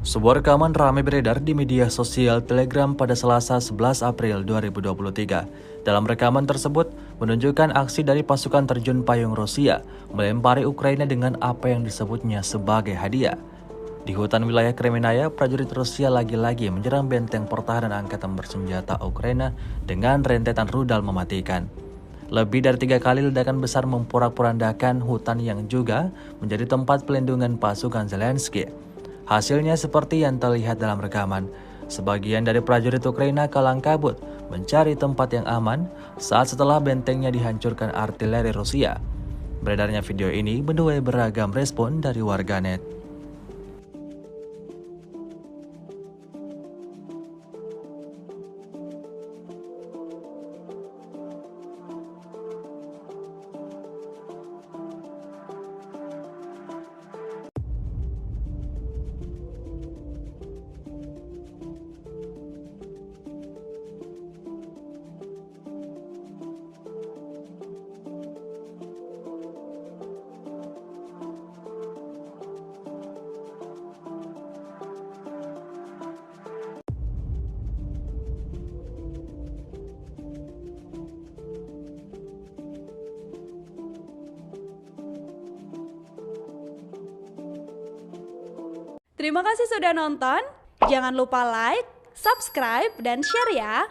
Sebuah rekaman ramai beredar di media sosial Telegram pada Selasa 11 April 2023. Dalam rekaman tersebut, menunjukkan aksi dari pasukan terjun payung Rusia melempari Ukraina dengan apa yang disebutnya sebagai hadiah. Di hutan wilayah Kremenaya, prajurit Rusia lagi-lagi menyerang benteng pertahanan angkatan bersenjata Ukraina dengan rentetan rudal mematikan. Lebih dari 3 kali ledakan besar memporak-porandakan hutan yang juga menjadi tempat pelindungan pasukan Zelensky. Hasilnya seperti yang terlihat dalam rekaman. Sebagian dari prajurit Ukraina kalang kabut mencari tempat yang aman saat setelah bentengnya dihancurkan artileri Rusia. Beredarnya video ini menuai beragam respon dari warganet. Terima kasih sudah nonton. Jangan lupa like, subscribe, dan share ya.